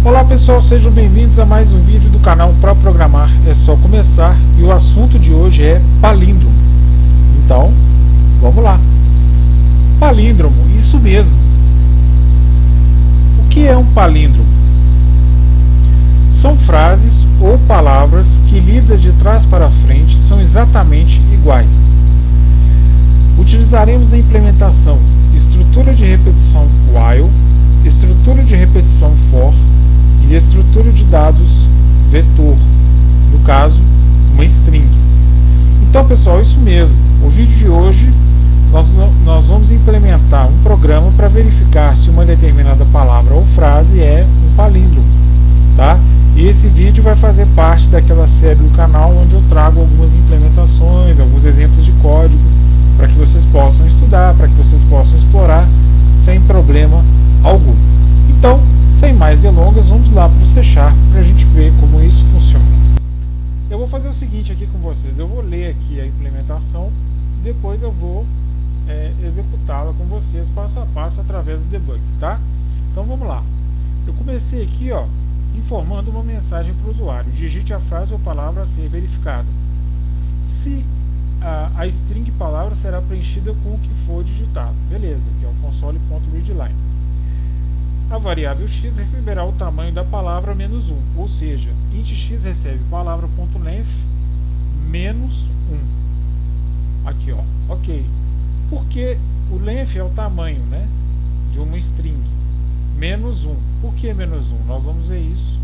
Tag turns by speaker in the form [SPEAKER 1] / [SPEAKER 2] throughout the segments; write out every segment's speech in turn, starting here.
[SPEAKER 1] Olá pessoal, sejam bem-vindos a mais um vídeo do canal Para Programar é Só Começar, e o assunto de hoje é palíndromo. Então, vamos lá. Palíndromo, isso mesmo. O que é um palíndromo? São frases ou palavras que, lidas de trás para frente, são exatamente iguais. Utilizaremos na implementação estrutura de repetição while, estrutura de repetição for e estrutura de dados vetor, no caso, uma string. Então pessoal, isso mesmo, o vídeo de hoje nós vamos implementar um programa para verificar se uma determinada palavra ou frase é um palíndromo, tá? E esse vídeo vai fazer parte daquela série do canal onde eu trago algumas implementações, alguns exemplos de código, para que vocês possam estudar, para que vocês possam explorar sem problema algum. Então, sem mais delongas, vamos lá para o C# para a gente ver como isso funciona. Eu vou fazer o seguinte aqui com vocês, eu vou ler aqui a implementação e depois eu vou executá-la com vocês passo a passo através do debug, tá? Então vamos lá. Eu comecei aqui, ó, informando uma mensagem para o usuário: digite a frase ou palavra a ser verificada. Se a string palavra será preenchida com o que for digitado. Beleza, aqui é o console.readline. A variável x receberá o tamanho da palavra menos 1, ou seja, int x recebe palavra.length menos 1. Aqui, ó, ok. Porque o length é o tamanho, né, de uma string. Menos 1. Por que menos 1? Nós vamos ver isso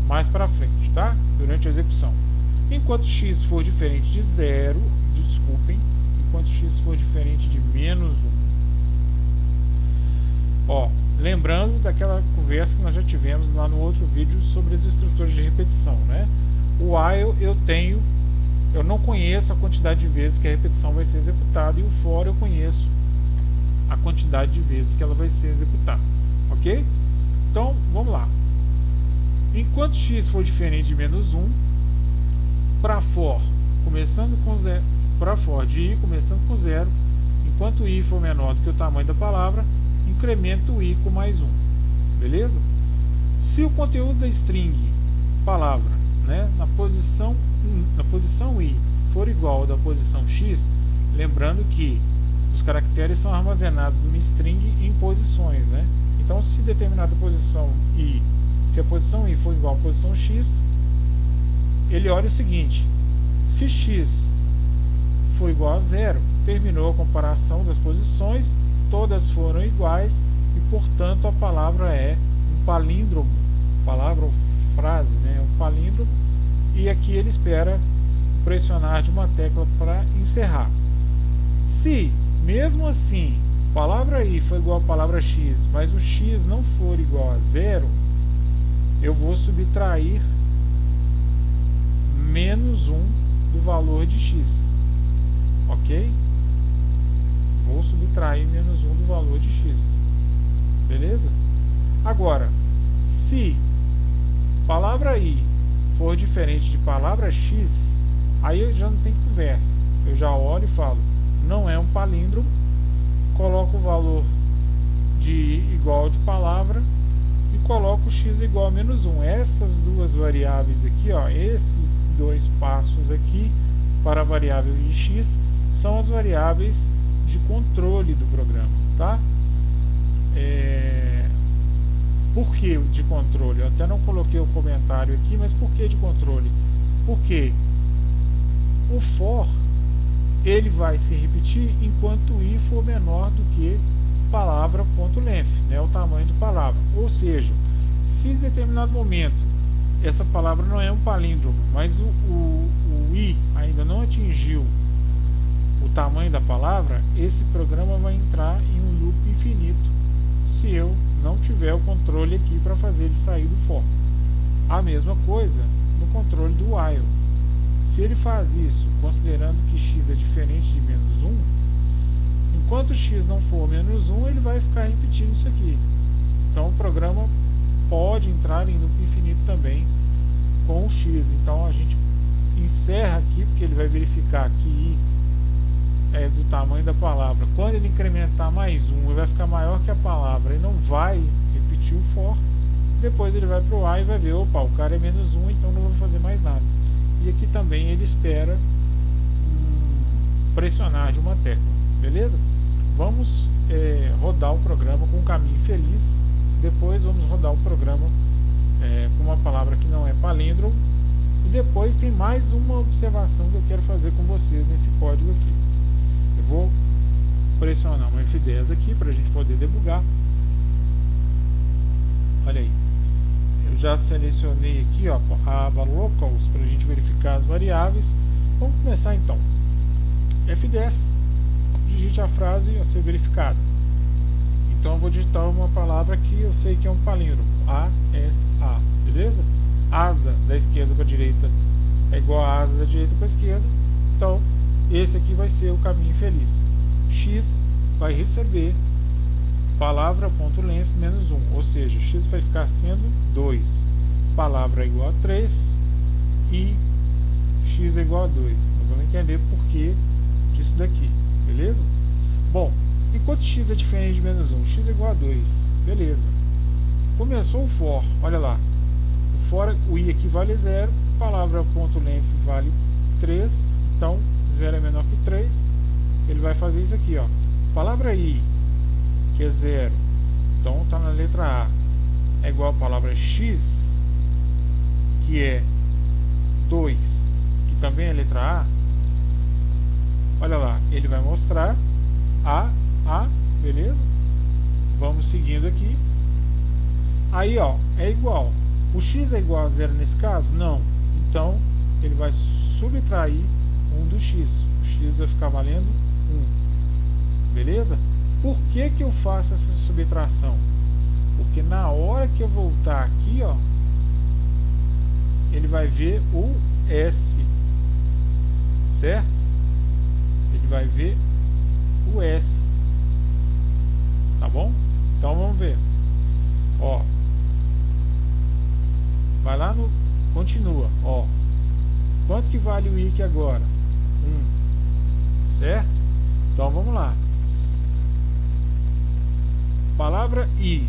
[SPEAKER 1] mais para frente, tá? Durante a execução. Enquanto x for diferente de 0, enquanto x for diferente de menos 1. Ó, lembrando daquela conversa que nós já tivemos lá no outro vídeo sobre as estruturas de repetição, né? O while eu não conheço a quantidade de vezes que a repetição vai ser executada, e o for eu conheço a quantidade de vezes que ela vai ser executada, ok? Então, vamos lá. Enquanto x for diferente de menos 1, para for começando com 0, para for de i começando com 0, enquanto i for menor do que o tamanho da palavra, incrementa o i com mais 1, beleza? Se o conteúdo da string palavra, né, na posição i for igual ao da posição x, lembrando que os caracteres são armazenados numa string em posições, né? Então, se determinada posição i, se a posição i for igual à posição x, ele olha o seguinte: se x for igual a 0, terminou a comparação das posições, todas foram iguais e, portanto, a palavra é um palíndromo, palavra ou frase, né, um palíndromo, e aqui ele espera pressionar de uma tecla para encerrar. Se, mesmo assim, palavra i for igual a palavra x, mas o x não for igual a 0, eu vou subtrair menos 1 do valor de x, ok? Vou subtrair menos 1 do valor de x, beleza? Agora, se palavra i for diferente de palavra x, aí eu já não tem conversa, eu já olho e falo, não é um palíndromo, coloco o valor de i igual de palavra e coloco x igual a menos 1. Essas duas variáveis aqui, ó, esses dois passos aqui para a variável i e x são as variáveis de controle do programa, tá? Por que de controle? Eu até não coloquei o comentário aqui, mas por que de controle? Porque o for ele vai se repetir enquanto i for menor do que palavra.length, né, o tamanho de palavra. Ou seja, se em determinado momento essa palavra não é um palíndromo, mas o i ainda não atingiu o tamanho da palavra, esse programa vai entrar em um loop infinito se eu não tiver o controle aqui para fazer ele sair do for. A mesma coisa no controle do while. Se ele faz isso considerando que x é diferente de menos 1, enquanto x não for menos 1, ele vai ficar repetindo isso aqui. Então o programa pode entrar em loop infinito também com o x. Então a gente encerra aqui, porque ele vai verificar que i é do tamanho da palavra. Quando ele incrementar mais 1, ele vai ficar maior que a palavra e não vai repetir o for. depois ele vai para o A e vai ver, opa, o cara é menos 1, então não vou fazer mais nada. E aqui também ele espera pressionar de uma tecla, beleza? Vamos rodar o programa com um caminho feliz, depois vamos rodar o programa com uma palavra que não é palíndromo, e depois tem mais uma observação que eu quero fazer com vocês nesse código aqui. Eu vou pressionar um F10 aqui para a gente poder debugar. Olha aí, eu já selecionei aqui ó, a aba locals para a gente verificar as variáveis. Vamos começar então. F10, digite a frase a ser verificada. Então eu vou digitar uma palavra que eu sei que é um palíndromo, A-S-A, beleza? Asa da esquerda para a direita é igual a asa da direita para a esquerda, então esse aqui vai ser o caminho feliz. X vai receber palavra.length menos 1, ou seja, x vai ficar sendo 2, palavra é igual a 3 e x é igual a 2. Nós vamos entender por que disso daqui, beleza? Bom, enquanto x é diferente de menos 1, x é igual a 2, beleza. Começou o for, olha lá, o for, o i aqui vale 0, palavra.length vale 3, então 0 é menor que 3, ele vai fazer isso aqui, ó, palavra i, que é 0, então está na letra A, é igual a palavra x, que é 2, que também é letra A. Olha lá, ele vai mostrar A, beleza? Vamos seguindo aqui. Aí, ó, é igual. O x é igual a 0 nesse caso? Não. Então, ele vai subtrair 1 do x. O x vai ficar valendo 1. Beleza? Por que que eu faço essa subtração? Porque na hora que eu voltar aqui, ó, ele vai ver o S. Certo? Ele vai ver o S, tá bom? Então vamos ver, ó, vai lá no, continua, ó, quanto que vale o I aqui agora? 1, certo? Então vamos lá, palavra I,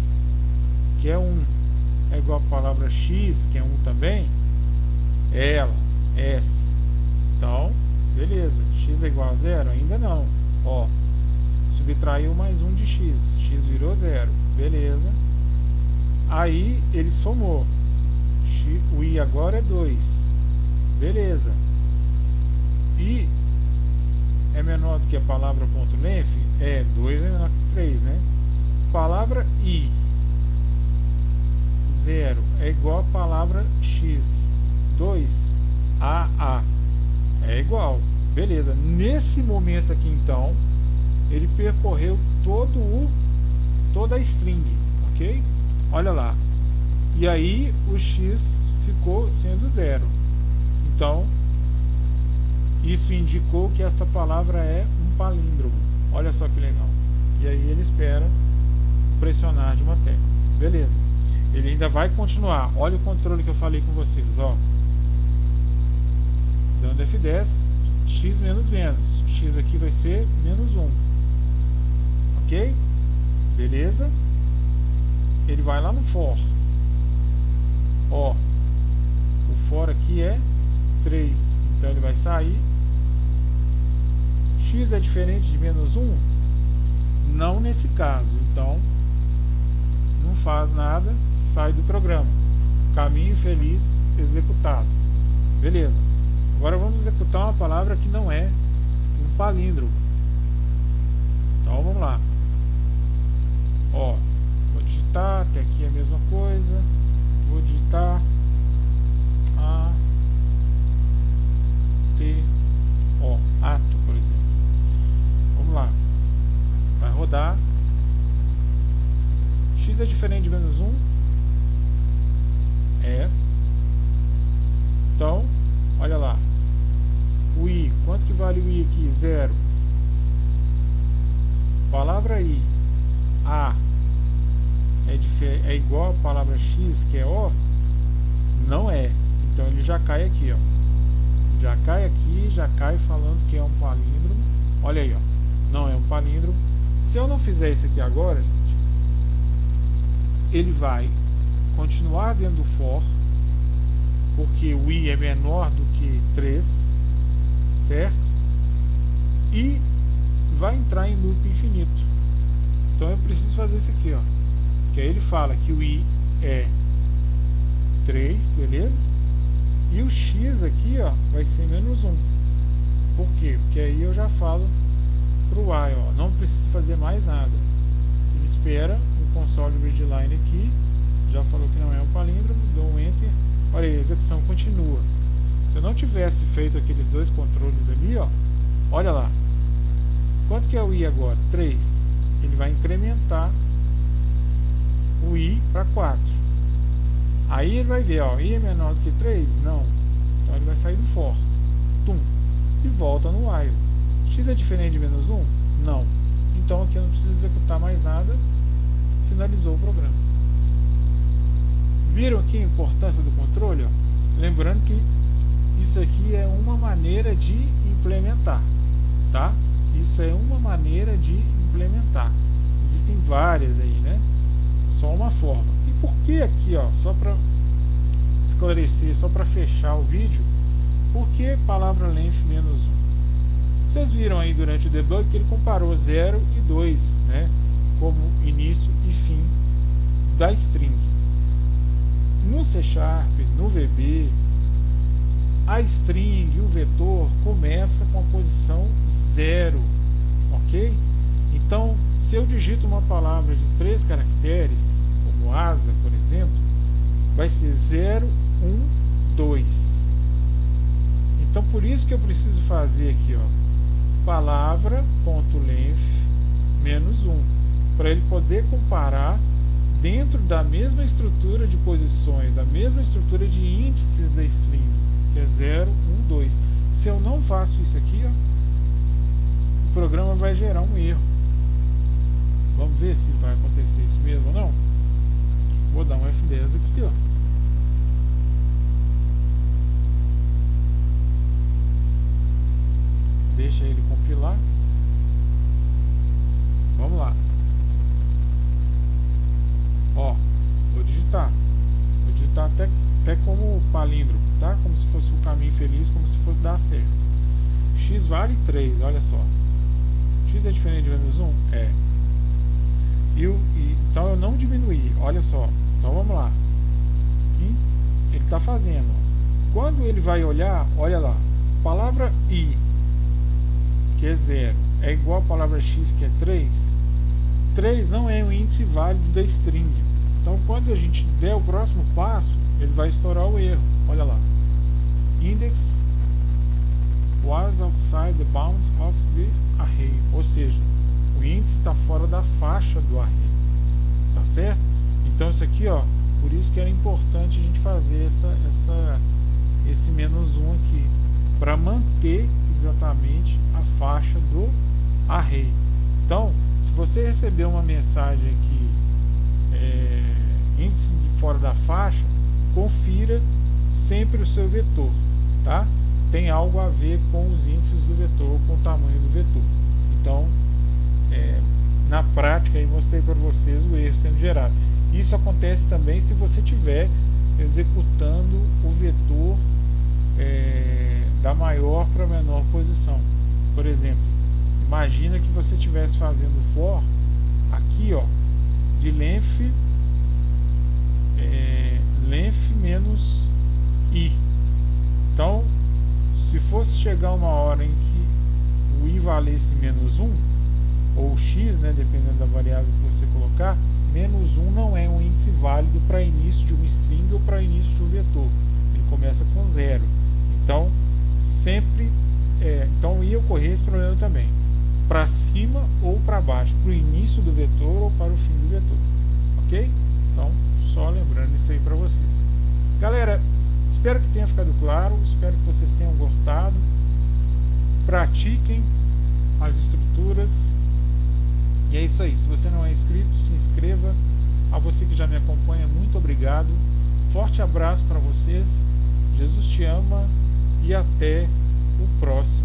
[SPEAKER 1] que é 1, é igual a palavra X, que é 1 também, ela, S, então, beleza, x é igual a 0? Ainda não. Ó, subtraiu mais 1 de x. X virou 0. Beleza. Aí ele somou. O i agora é 2. Beleza. I é menor do que a palavra .length? É, 2 é menor que 3, né? Palavra i 0 é igual a palavra x. 2 a. É igual, beleza. Nesse momento aqui então, ele percorreu toda a string, ok? Olha lá. E aí o x ficou sendo 0. Então, isso indicou que essa palavra é um palíndromo. Olha só que legal. E aí ele espera pressionar de uma tecla. Beleza. Ele ainda vai continuar. Olha o controle que eu falei com vocês, ó. Dando F10, x menos menos, x aqui vai ser menos 1, ok? Beleza? Ele vai lá no for, ó, o for aqui é 3, então ele vai sair. X é diferente de menos 1? Não nesse caso, então não faz nada, sai do programa. Caminho feliz executado. Beleza. Agora vamos executar uma palavra que não é um palíndromo. Então vamos lá. Ó, vou digitar, até aqui é a mesma coisa. Vou digitar A, T, O, ato, por exemplo. Vamos lá. Vai rodar. X é diferente de menos 1? É. Então, olha lá. O I, quanto que vale o I aqui? 0. Palavra I, A, é igual a palavra X, que é O? Não é. Então ele já cai aqui, ó. Já cai aqui, já cai falando que é um palíndromo. Olha aí, ó. Não é um palíndromo. Se eu não fizer isso aqui agora, gente, ele vai continuar dentro do for, porque o i é menor do que 3, certo? E vai entrar em loop infinito. Então eu preciso fazer isso aqui, ó. Que aí ele fala que o i é 3, beleza? E o x aqui, ó, vai ser menos 1. Por quê? Porque aí eu já falo pro y, ó, não preciso fazer mais nada. Ele espera o console readline aqui, já falou que não é um palíndromo, dou um enter, olha aí, a execução continua. Se eu não tivesse feito aqueles dois controles ali, ó, olha lá, quanto que é o i agora? 3. Ele vai incrementar o i para 4. Aí ele vai ver, ó, i é menor do que 3? Não. Então ele vai sair do for. Tum. E volta no while. X é diferente de menos 1? Não. Então aqui eu não preciso executar mais nada. Finalizou o programa. Viram aqui a importância do controle? Ó? Lembrando que isso aqui é uma maneira de implementar. Tá? Isso é uma maneira de implementar. Existem várias aí, né? Só uma forma. E por que aqui, ó, só para esclarecer, só para fechar o vídeo, por que palavra length menos 1? Vocês viram aí durante o debug que ele comparou 0 e 2, né, como início e fim da string. No C#, no VB, a string e o vetor começa com a posição 0, ok? Então, se eu digito uma palavra de 3 caracteres, como asa, por exemplo, vai ser 0, 1, 2. Então, por isso que eu preciso fazer aqui, ó, palavra.length menos 1, para ele poder comparar dentro da mesma estrutura de posições, da mesma estrutura de índices da string, que é 0, 1, 2. Se eu não faço isso aqui, ó, o programa vai gerar um erro. Vamos ver se vai acontecer isso mesmo ou não. Vou dar um F10 aqui, ó. Deixa ele compilar. Vamos lá. Ó, vou digitar até como palíndromo, tá? Como se fosse um caminho feliz, como se fosse dar certo. X vale 3, olha só. X é diferente de menos 1? É. Então eu não diminuí, olha só. Então vamos lá. E ele está fazendo. Quando ele vai olhar, olha lá. Palavra i, que é 0, é igual a palavra x, que é 3. 3 não é um índice válido da string. Então quando a gente der o próximo passo, ele vai estourar o erro. Olha lá. Index was outside the bounds of the array. Ou seja, o índice está fora da faixa do array. Tá certo? Então isso aqui, ó, por isso que era importante a gente fazer esse menos 1 aqui, para manter exatamente a faixa do array. Então, se você receber uma mensagem aqui, índice de fora da faixa, confira sempre o seu vetor, tá? Tem algo a ver com os índices do vetor, com o tamanho do vetor. Então, na prática, eu mostrei para vocês o erro sendo gerado. Isso acontece também se você estiver executando o vetor da maior para a menor posição. Por exemplo, imagina que você estivesse fazendo for aqui, ó, de length menos i. Então, se fosse chegar uma hora em que o i valesse menos 1, ou x, né, dependendo da variável que você colocar, menos 1 não é um índice válido para início de uma string ou para início de um vetor. Ele começa com 0. Então, sempre então ia ocorrer esse problema também. Para cima ou para baixo, para o início do vetor ou para o fim do vetor. Ok? Então, só lembrando isso aí para vocês. Galera, espero que tenha ficado claro, espero que vocês tenham gostado. Pratiquem as estruturas. E é isso aí. Se você não é inscrito, se inscreva. A você que já me acompanha, muito obrigado. Forte abraço para vocês. Jesus te ama e até o próximo